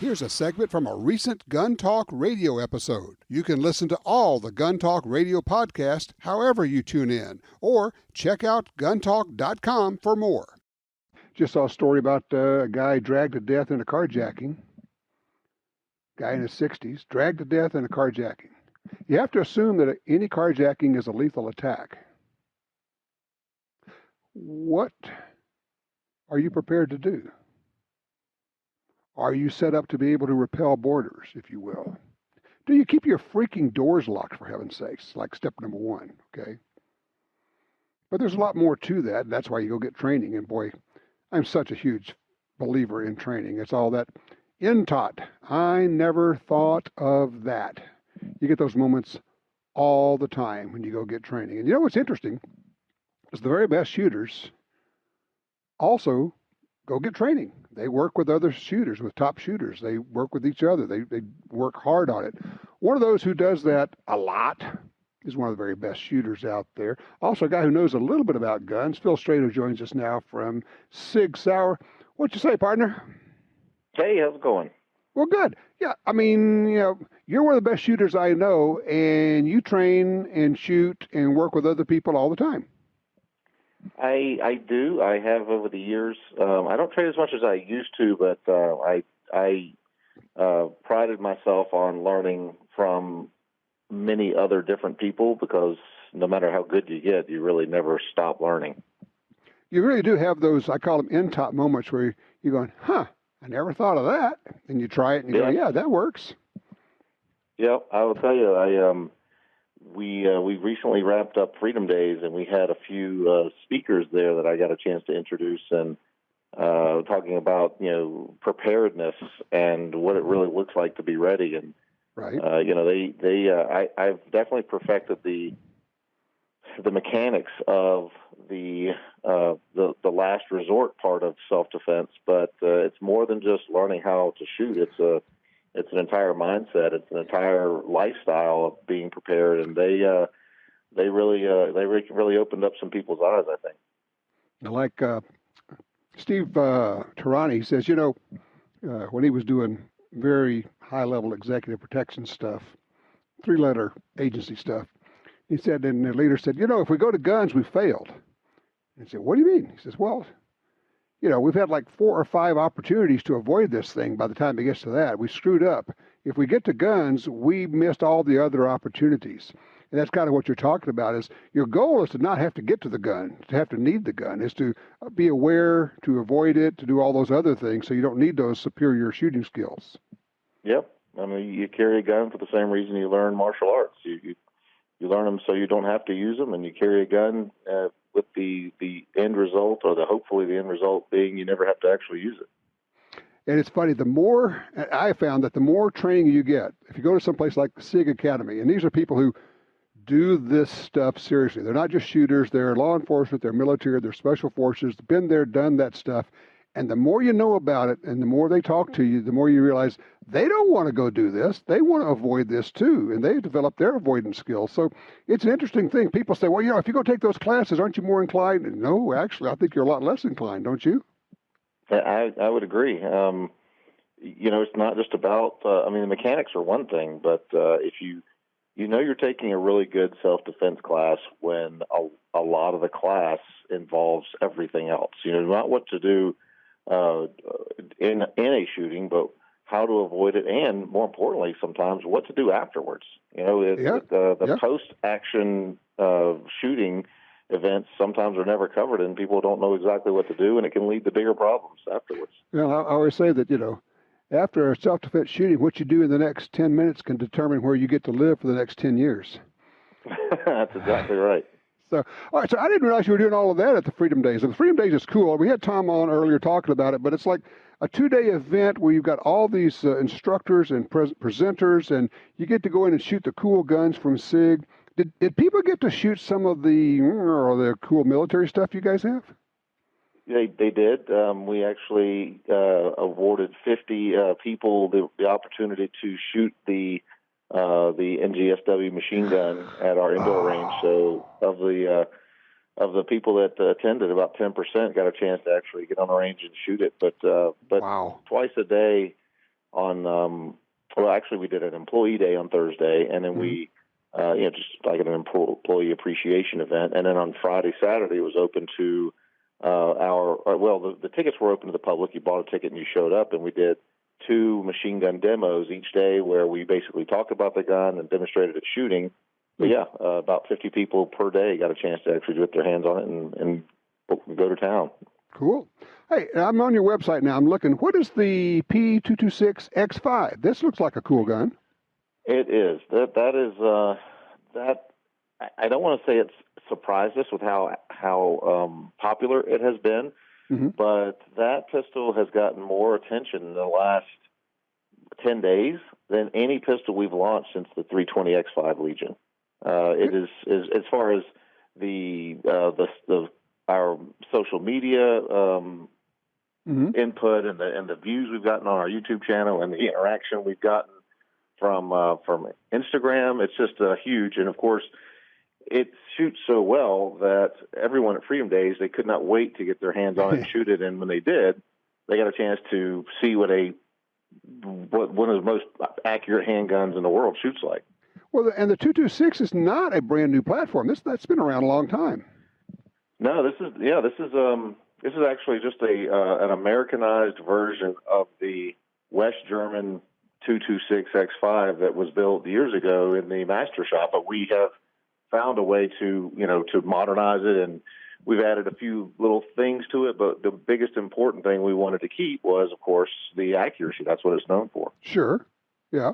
Here's a segment from a recent Gun Talk radio episode. You can listen to all the Gun Talk radio podcasts however you tune in, or check out guntalk.com for more. Just saw a story about a guy dragged to death in a carjacking. Guy in his 60s, dragged to death in a carjacking. You have to assume that any carjacking is a lethal attack. What are you prepared to do? Are you set up to be able to repel borders, if you will? Do you keep your freaking doors locked, for heaven's sakes? Like step number one, okay? But there's a lot more to that, and that's why you go get training. And boy, I'm such a huge believer in training. It's all that taught. I never thought of that. You get those moments all the time when you go get training. And you know what's interesting is the very best shooters also go get training. They work with other shooters, with top shooters. They work with each other. They work hard on it. One of those who does that a lot is one of the very best shooters out there. Also a guy who knows a little bit about guns. Phil Strader joins us now from SIG SAUER. What you say, partner? Hey, how's it going? Well, good. Yeah, I mean, you're one of the best shooters I know, and you train and shoot and work with other people all the time. I do. I have over the years. I don't train as much as I used to, but I prided myself on learning from many other different people, because no matter how good you get, you really never stop learning. You really do have those, I call them end-top moments, where you're going, I never thought of that. And you try it and you go, yeah, that works. Yeah, I will tell you, we recently wrapped up Freedom Days, and we had a few speakers there that I got a chance to introduce, and talking about, preparedness and what it really looks like to be ready. And, right. I've definitely perfected the mechanics of the last resort part of self-defense, but it's more than just learning how to shoot. It's an entire mindset. It's an entire lifestyle of being prepared, and they really opened up some people's eyes, I think. Like Steve Tarani says, when he was doing very high-level executive protection stuff, 3-letter agency stuff, he said, and the leader said, if we go to guns, we failed. And he said, what do you mean? He says, well, we've had like 4 or 5 opportunities to avoid this thing. By the time it gets to that, we screwed up. If we get to guns, we missed all the other opportunities. And that's kind of what you're talking about, is your goal is to not have to get to the gun, to have to need the gun, is to be aware, to avoid it, to do all those other things so you don't need those superior shooting skills. Yep. I mean, you carry a gun for the same reason you learn martial arts. You learn them so you don't have to use them, and you carry a gun with the end result, or hopefully the end result being you never have to actually use it. And it's funny, I found that the more training you get, if you go to someplace like SIG Academy, and these are people who do this stuff seriously. They're not just shooters, they're law enforcement, they're military, they're special forces, been there, done that stuff. And the more you know about it and the more they talk to you, the more you realize they don't want to go do this. They want to avoid this too. And they develop their avoidance skills. So it's an interesting thing. People say, well, if you go take those classes, aren't you more inclined? And no, actually, I think you're a lot less inclined, don't you? I would agree. It's not just about, the mechanics are one thing, but if you're taking a really good self-defense class when a lot of the class involves everything else. Not what to do in a shooting, but how to avoid it, and more importantly, sometimes what to do afterwards. The post-action shooting events sometimes are never covered, and people don't know exactly what to do, and it can lead to bigger problems afterwards. Well, I always say that, after a self-defense shooting, what you do in the next 10 minutes can determine where you get to live for the next 10 years. That's exactly right. So, all right, so I didn't realize you were doing all of that at the Freedom Days. And the Freedom Days is cool. We had Tom on earlier talking about it, but it's like a 2-day event where you've got all these instructors and presenters, and you get to go in and shoot the cool guns from SIG. Did people get to shoot some of the cool military stuff you guys have? They did. We actually awarded 50 people the opportunity to shoot the NGSW machine gun at our indoor range. So of the people that attended, about 10% got a chance to actually get on the range and shoot it. But wow. Twice a day, on well, actually, we did an employee day on Thursday, and then we just like an employee appreciation event, and then on Friday, Saturday, it was open to the tickets were open to the public. You bought a ticket and you showed up, and we did 2 machine gun demos each day where we basically talked about the gun and demonstrated its shooting. But yeah, about 50 people per day got a chance to actually get their hands on it and go to town. Cool. Hey, I'm on your website now. I'm looking. What is the P226 X5? This looks like a cool gun. It is. That is I don't want to say it's surprised us with how popular it has been, but that pistol has gotten more attention in the last 10 days than any pistol we've launched since the 320 X5 Legion. It is as far as our social media input and the views we've gotten on our YouTube channel and the interaction we've gotten from Instagram. It's just huge, and of course, it shoots so well that everyone at Freedom Days, they could not wait to get their hands on it and shoot it. And when they did, they got a chance to see what one of the most accurate handguns in the world shoots like. Well, and the 226 is not a brand new platform. That's been around a long time. No, this is actually just an Americanized version of the West German 226 X5 that was built years ago in the master shop, but we have found a way to modernize it, and we've added a few little things to it, but the biggest important thing we wanted to keep was, of course, the accuracy. That's what it's known for. Sure. Yeah.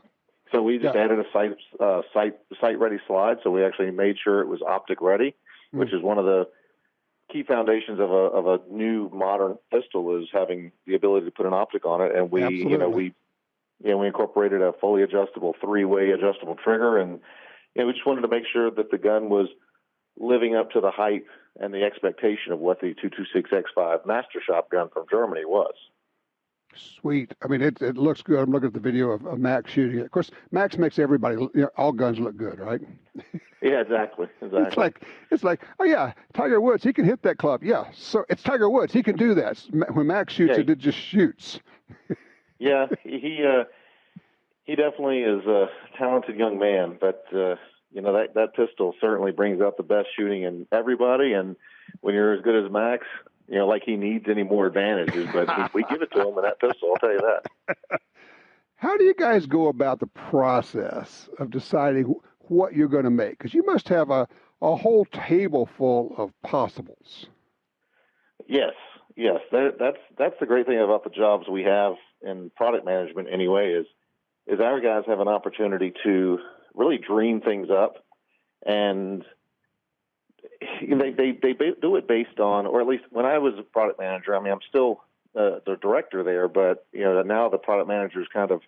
So we just added a sight ready slide, so we actually made sure it was optic ready, which is one of the key foundations of a new modern pistol is having the ability to put an optic on it, and we incorporated a fully adjustable 3-way adjustable trigger, and we just wanted to make sure that the gun was living up to the hype and the expectation of what the 226 X5 Master Shop gun from Germany was. Sweet. I mean, it looks good. I'm looking at the video of Max shooting it. Of course, Max makes everybody, all guns look good, right? Yeah, exactly. It's like, oh yeah, Tiger Woods, he can hit that club. Yeah, so it's Tiger Woods, he can do that. When Max shoots it just shoots. Yeah, he definitely is a talented young man, but that pistol certainly brings out the best shooting in everybody. And when you're as good as Max, like he needs any more advantages, but we give it to him in that pistol. I'll tell you that. How do you guys go about the process of deciding what you're going to make? Because you must have a whole table full of possibles. Yes. That's the great thing about the jobs we have in product management anyway is our guys have an opportunity to really dream things up, and they do it based on, or at least when I was a product manager, I mean, I'm still the director there, but now the product managers that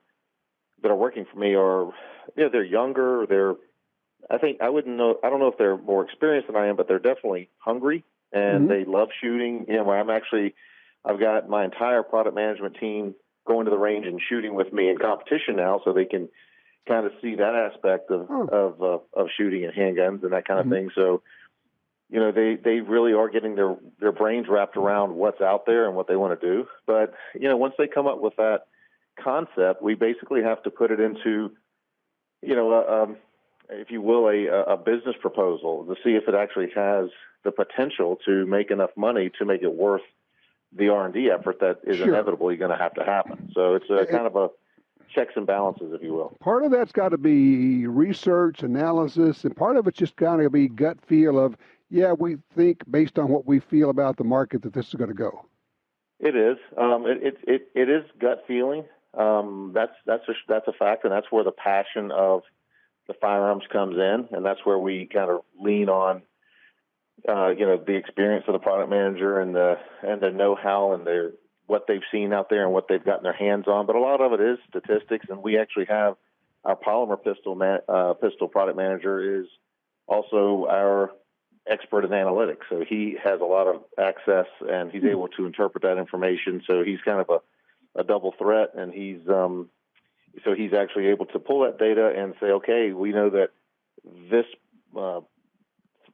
are working for me are, they're younger. I don't know if they're more experienced than I am, but they're definitely hungry and they love shooting. I've got my entire product management team going to the range and shooting with me in competition now, so they can kind of see that aspect of shooting and handguns and that kind of thing. So, they really are getting their brains wrapped around what's out there and what they want to do. But, once they come up with that concept, we basically have to put it into, if you will, a business proposal to see if it actually has the potential to make enough money to make it worth the R&D effort that is inevitably going to have to happen. So it's kind of a checks and balances, if you will. Part of that's got to be research, analysis, and part of it's just got to be gut feel of, we think based on what we feel about the market that this is going to go. It is. It is gut feeling. That's a fact, and that's where the passion of the firearms comes in, and that's where we kind of lean on, the experience of the product manager and the know-how and what they've seen out there and what they've gotten their hands on. But a lot of it is statistics, and we actually have our polymer pistol product manager is also our expert in analytics. So he has a lot of access, and he's able to interpret that information. So he's kind of a double threat, and he's actually able to pull that data and say, okay, we know that this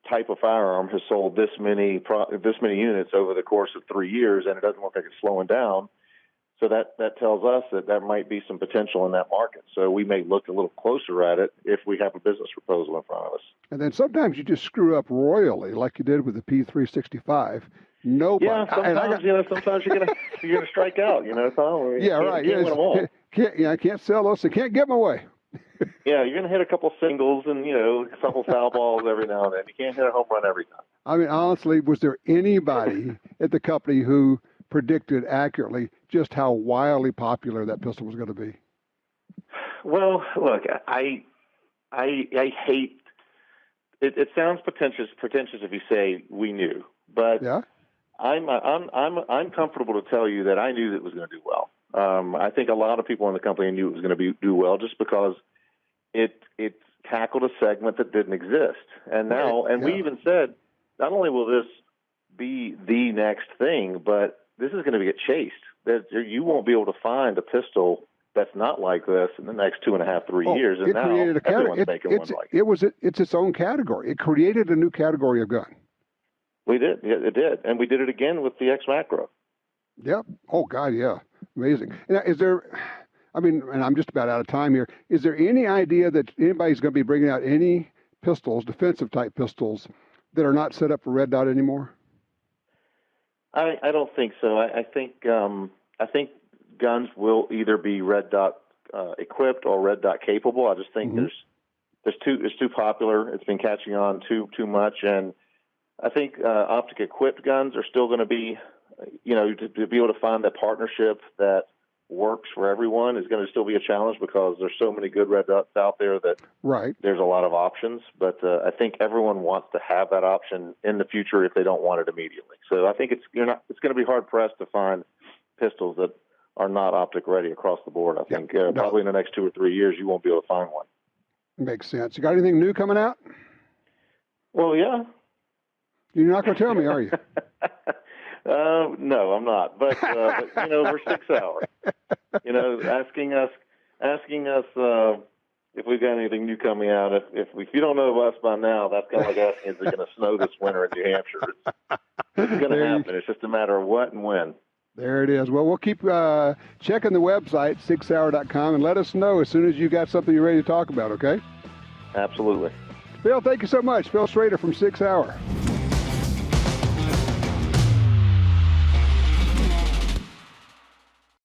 type of firearm has sold this many units over the course of 3 years, and it doesn't look like it's slowing down. So that tells us that there might be some potential in that market. So we may look a little closer at it if we have a business proposal in front of us. And then sometimes you just screw up royally, like you did with the P226 X5. Nobody. Yeah, sometimes sometimes you're gonna strike out. Tom. Yeah, right. Can't win them all. I can't sell those. I can't get my way. Yeah, you're gonna hit a couple singles and a couple foul balls every now and then. You can't hit a home run every time. I mean, honestly, was there anybody at the company who predicted accurately just how wildly popular that pistol was going to be? Well, look, I hate it. It sounds pretentious if you say we knew, but yeah. I'm comfortable to tell you that I knew that it was going to do well. I think a lot of people in the company knew it was going to do well just because it tackled a segment that didn't exist, and now we even said not only will this be the next thing, but this is going to get chased. That you won't be able to find a pistol that's not like this in the next 2.5, 3 years. And now everyone's making one like it. It's its own category. It created a new category of gun. We did. Yeah, it did. And we did it again with the X Macro. Yep. Oh, God, yeah. Amazing. Now, and I'm just about out of time here. Is there any idea that anybody's going to be bringing out any pistols, defensive-type pistols, that are not set up for red dot anymore? I don't think so. I think guns will either be red dot equipped or red dot capable. I just think it's too popular. It's been catching on too much, and I think optic equipped guns are still going to be, to be able to find that partnership that works for everyone is going to still be a challenge because there's so many good red dots out there that there's a lot of options. But I think everyone wants to have that option in the future if they don't want it immediately. So I think it's going to be hard pressed to find pistols that are not optic ready across the board. I think probably in the next 2 or 3 years you won't be able to find one. Makes sense. You got anything new coming out? Well, yeah. You're not going to tell me, are you? No, I'm not. But we're SIG SAUER. Asking us if we've got anything new coming out. If you don't know us by now, that's kind of like asking, is it going to snow this winter in New Hampshire? It's going to happen. It's just a matter of what and when. There it is. Well, we'll keep checking the website, sigsauer.com, and let us know as soon as you got something you're ready to talk about, okay? Absolutely. Phil, thank you so much. Phil Strader from SIG SAUER.